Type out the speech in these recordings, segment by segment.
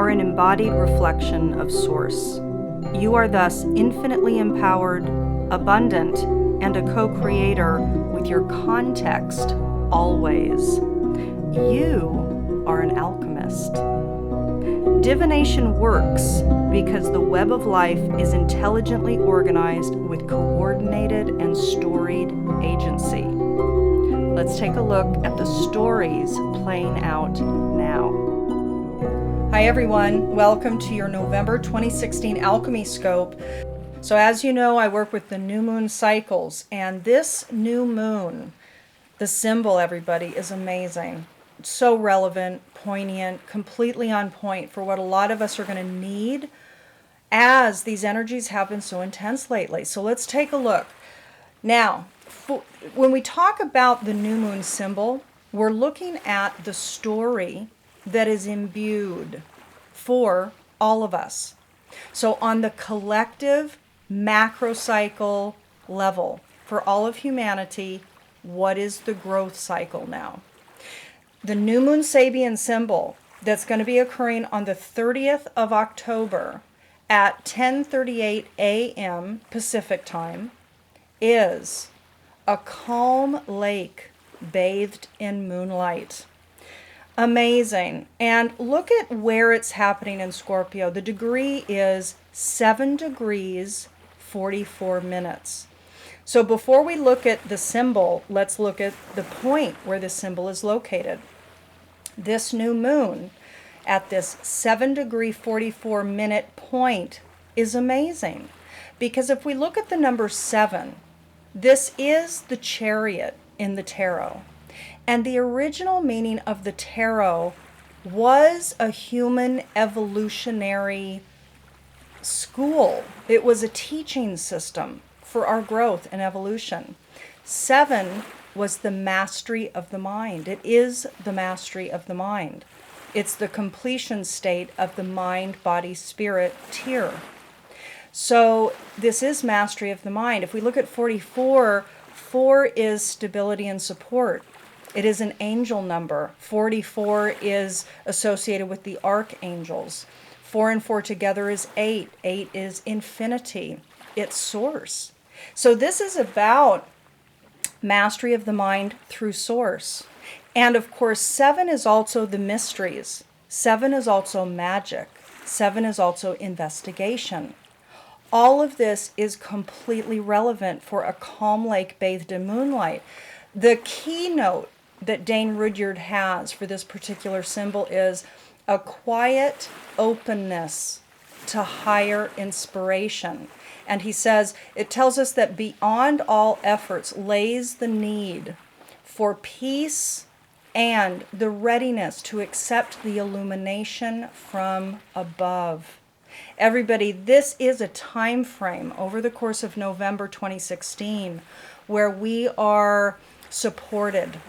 are an embodied reflection of Source. You are thus infinitely empowered, abundant, and a co-creator with your context always. You are an alchemist. Divination works because the web of life is intelligently organized with coordinated and storied agency. Let's take a look at the stories playing out now. Hi everyone, welcome to your November 2016 Alchemy Scope. So as you know, I work with the new moon cycles, and this new moon, the symbol, everybody, is amazing. So relevant, poignant, completely on point for what a lot of us are going to need as these energies have been so intense lately. So let's take a look. Now, when we talk about the new moon symbol, we're looking at the story that is imbued for all of us. So on the collective macrocycle level, for all of humanity, what is the growth cycle now? The new moon Sabian symbol that's going to be occurring on the 30th of October at 10:38 a.m. Pacific time is a calm lake bathed in moonlight. Amazing. And look at where it's happening in Scorpio. The degree is 7 degrees 44 minutes. So before we look at the symbol, let's look at the point where the symbol is located. This new moon at this 7 degree 44 minute point is amazing, because if we look at the number 7, this is the chariot in the tarot. And the original meaning of the tarot was a human evolutionary school. It was a teaching system for our growth and evolution. 7 was the mastery of the mind. It is the mastery of the mind. It's the completion state of the mind, body, spirit tier. So this is mastery of the mind. If we look at 44, 4 is stability and support. It is an angel number. 44 is associated with the archangels. 4 and 4 together is 8. 8 is infinity. It's source. So this is about mastery of the mind through source. And of course, 7 is also the mysteries. 7 is also magic. 7 is also investigation. All of this is completely relevant for a calm lake bathed in moonlight. The keynote that Dane Rudyard has for this particular symbol is a quiet openness to higher inspiration. And he says, it tells us that beyond all efforts lays the need for peace and the readiness to accept the illumination from above. Everybody, this is a time frame over the course of November 2016 where we are supported.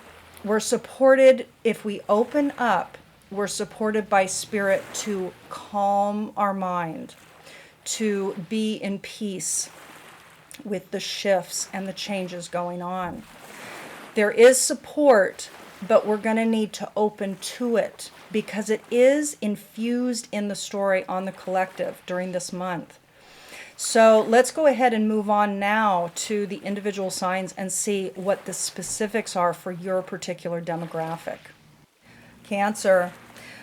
We're supported if we open up. We're supported by spirit to calm our mind, to be in peace with the shifts and the changes going on. There is support, but we're going to need to open to it because it is infused in the story on the collective during this month. So let's go ahead and move on now to the individual signs and see what the specifics are for your particular demographic. Cancer.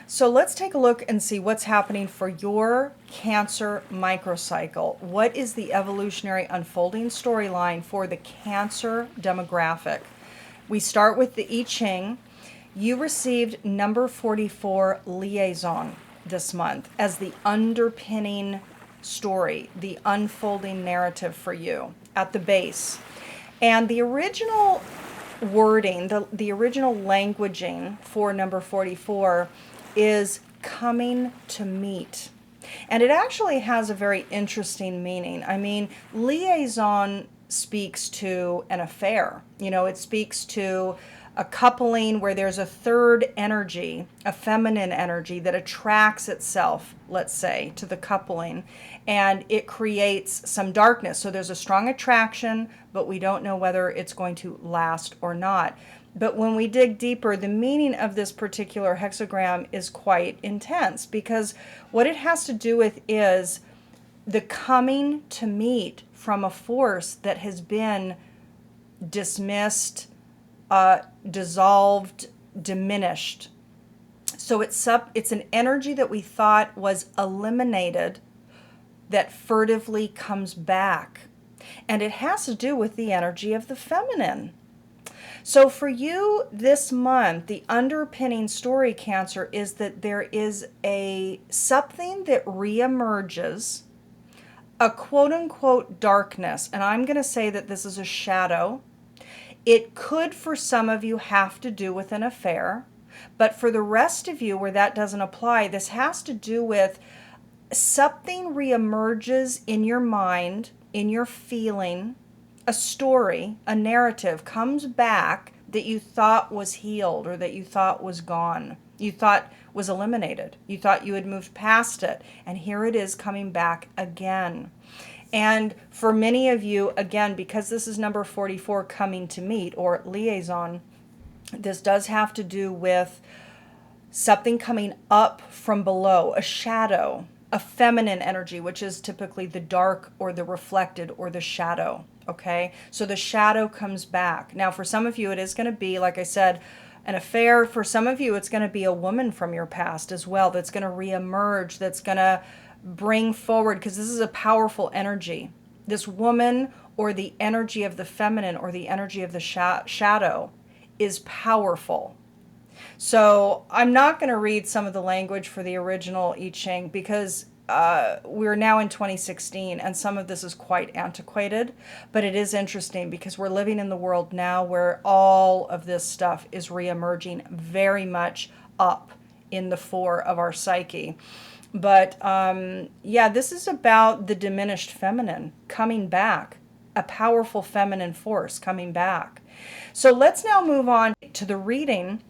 So let's take a look and see what's happening for your Cancer microcycle. What is the evolutionary unfolding storyline for the Cancer demographic? We start with the I Ching. You received number 44 liaison this month as the underpinning story, the unfolding narrative for you at the base. And the original wording, the original languaging for number 44 is coming to meet. And it actually has a very interesting meaning. I mean, liaison speaks to an affair. You know, it speaks to a coupling where there's a third energy, a feminine energy that attracts itself, let's say, to the coupling, and it creates some darkness. So there's a strong attraction, but we don't know whether it's going to last or not. But when we dig deeper, the meaning of this particular hexagram is quite intense, because what it has to do with is the coming to meet from a force that has been dismissed, dissolved, diminished. So it's an energy that we thought was eliminated that furtively comes back. And it has to do with the energy of the feminine. So for you this month, the underpinning story, Cancer, is that there is something that reemerges, a quote-unquote darkness. And I'm going to say that this is a shadow. It could, for some of you, have to do with an affair. But for the rest of you where that doesn't apply, this has to do with something reemerges in your mind, in your feeling, a story, a narrative comes back that you thought was healed or that you thought was gone. You thought was eliminated. You thought you had moved past it. And here it is coming back again. And for many of you, again, because this is number 44, coming to meet or liaison, this does have to do with something coming up from below, a shadow, a feminine energy, which is typically the dark or the reflected or the shadow. Okay, so the shadow comes back. Now, for some of you, it is going to be, like I said, an affair. For some of you, it's going to be a woman from your past as well that's going to reemerge, that's going to bring forward, because this is a powerful energy. This woman, or the energy of the feminine, or the energy of the shadow, is powerful. So I'm not going to read some of the language for the original I Ching, because we're now in 2016 and some of this is quite antiquated, but it is interesting because we're living in the world now where all of this stuff is reemerging very much up in the fore of our psyche. But yeah, this is about the diminished feminine coming back, a powerful feminine force coming back. So let's now move on to the reading,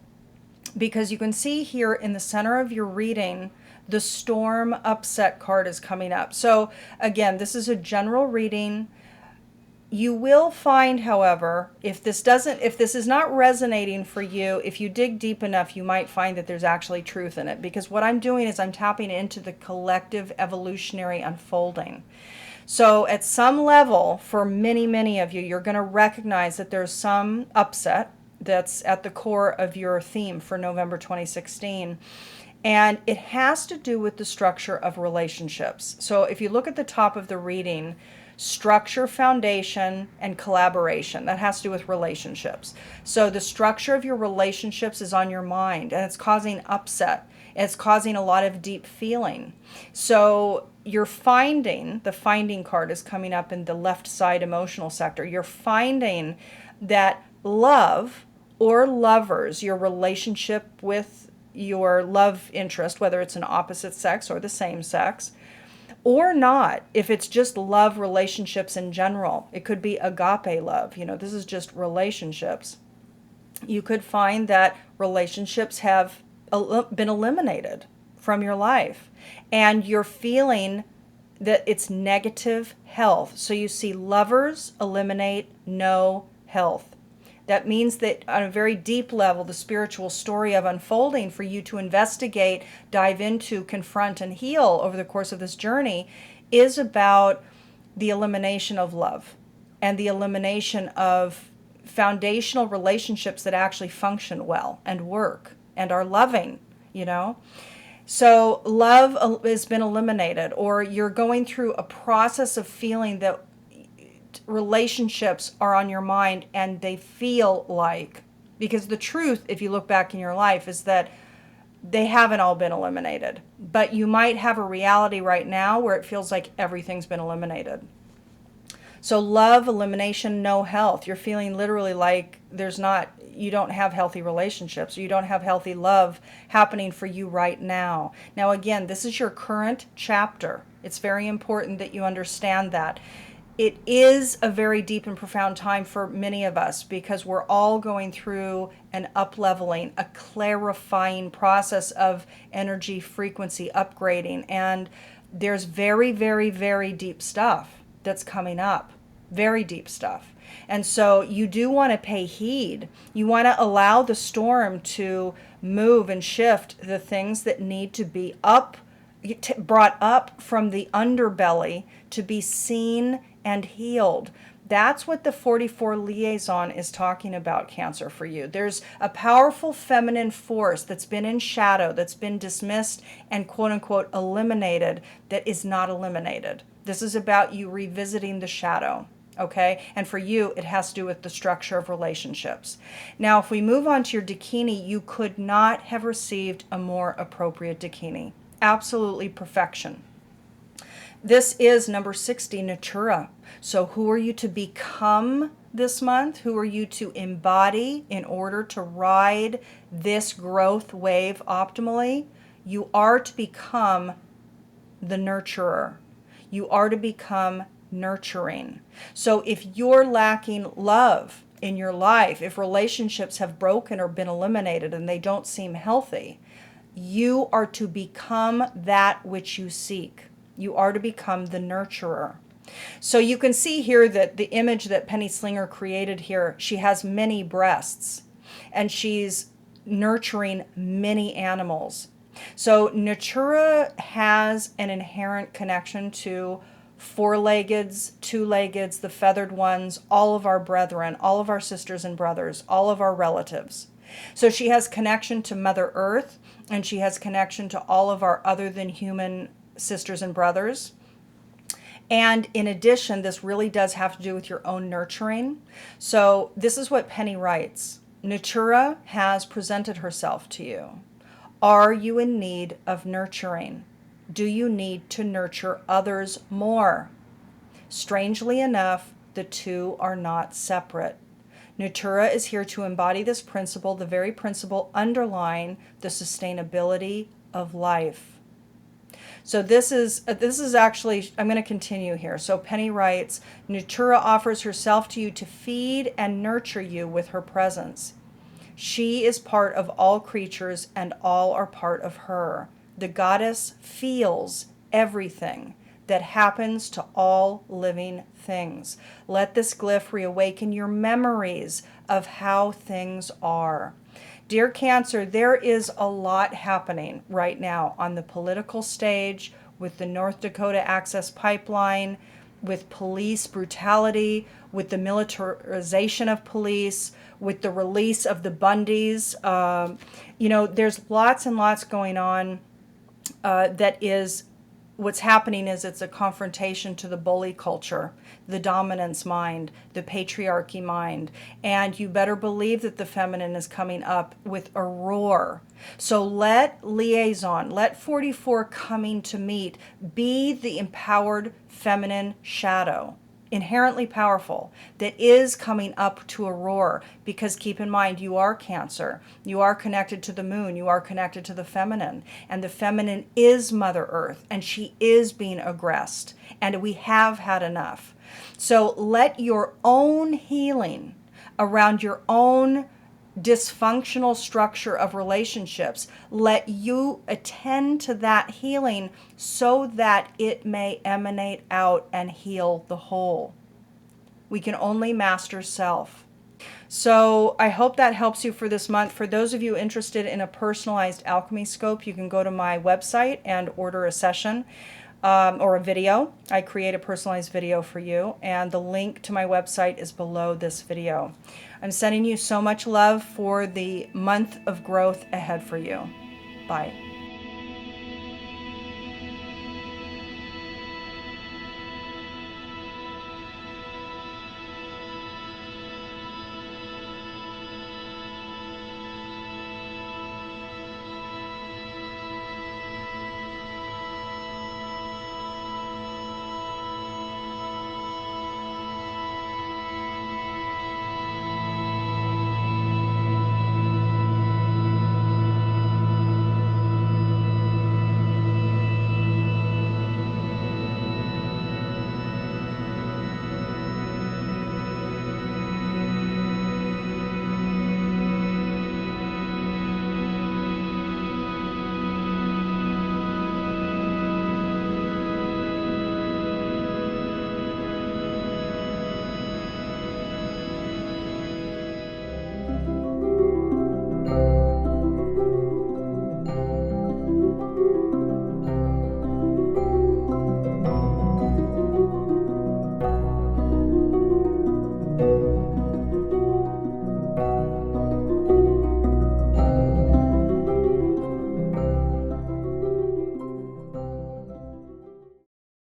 because you can see here in the center of your reading, the storm upset card is coming up. So again, this is a general reading. You will find, however, if this is not resonating for you, if you dig deep enough, you might find that there's actually truth in it, because what I'm doing is I'm tapping into the collective evolutionary unfolding. So at some level, for many, many of you, you're going to recognize that there's some upset that's at the core of your theme for November 2016. And it has to do with the structure of relationships. So if you look at the top of the reading, structure, foundation, and collaboration, that has to do with relationships. So the structure of your relationships is on your mind, and it's causing upset. It's causing a lot of deep feeling. So you're finding, the finding card is coming up in the left side emotional sector. You're finding that love or lovers, your relationship with your love interest, whether it's an opposite sex or the same sex, or not, if it's just love relationships in general, it could be agape love. This is just relationships. You could find that relationships have been eliminated from your life, and you're feeling that it's negative health. So you see lovers eliminate, no health. That means that on a very deep level, the spiritual story of unfolding for you to investigate, dive into, confront, and heal over the course of this journey is about the elimination of love and the elimination of foundational relationships that actually function well and work and are loving, So love has been eliminated, or you're going through a process of feeling that relationships are on your mind and they feel like, because the truth, if you look back in your life, is that they haven't all been eliminated, but you might have a reality right now where it feels like everything's been eliminated. So love, elimination, no health. You're feeling literally like you don't have healthy relationships, or you don't have healthy love happening for you right now. Now again, this is your current chapter. It's very important that you understand that. It is a very deep and profound time for many of us, because we're all going through an up-leveling, a clarifying process of energy frequency upgrading. And there's very, very, very deep stuff that's coming up. very deep stuff. And so you do want to pay heed. You want to allow the storm to move and shift the things that need to be brought up from the underbelly to be seen and healed. That's what the 44 liaison is talking about, Cancer, for you. There's a powerful feminine force that's been in shadow, that's been dismissed and quote unquote eliminated, that is not eliminated. This is about you revisiting the shadow. Okay, and for you, it has to do with the structure of relationships. Now, if we move on to your Dakini, you could not have received a more appropriate Dakini. Absolutely perfection. This is number 60, Natura. So who are you to become this month? Who are you to embody in order to ride this growth wave optimally? You are to become the nurturer. You are to become nurturing. So if you're lacking love in your life, if relationships have broken or been eliminated and they don't seem healthy, you are to become that which you seek. You are to become the nurturer. So you can see here that the image that Penny Slinger created here, she has many breasts and she's nurturing many animals. So Natura has an inherent connection to four-leggeds, two-leggeds, the feathered ones, all of our brethren, all of our sisters and brothers, all of our relatives. So she has connection to Mother Earth, and she has connection to all of our other than human sisters and brothers. And in addition, this really does have to do with your own nurturing. So this is what Penny writes. Natura has presented herself to you. Are you in need of nurturing? Do you need to nurture others more? Strangely enough, the two are not separate. Natura is here to embody this principle, the very principle underlying the sustainability of life. So this is actually, I'm going to continue here. So Penny writes, Natura offers herself to you to feed and nurture you with her presence. She is part of all creatures and all are part of her. The goddess feels everything that happens to all living things. Let this glyph reawaken your memories of how things are. Dear Cancer, there is a lot happening right now on the political stage with the North Dakota Access Pipeline, with police brutality, with the militarization of police, with the release of the Bundys. There's lots and lots going on. What's happening is it's a confrontation to the bully culture, the dominance mind, the patriarchy mind. And you better believe that the feminine is coming up with a roar. So let 44 coming to meet, be the empowered feminine shadow, inherently powerful, that is coming up to a roar. Because keep in mind, you are Cancer. You are connected to the moon. You are connected to the feminine. And the feminine is Mother Earth. And she is being aggressed. And we have had enough. So let your own healing around your own dysfunctional structure of relationships, let you attend to that healing so that it may emanate out and heal the whole. We can only master self. So I hope that helps you for this month. For those of you interested in a personalized alchemy scope, you can go to my website and order a session or a video. I create a personalized video for you, and the link to my website is below this video. I'm sending you so much love for the month of growth ahead for you. Bye.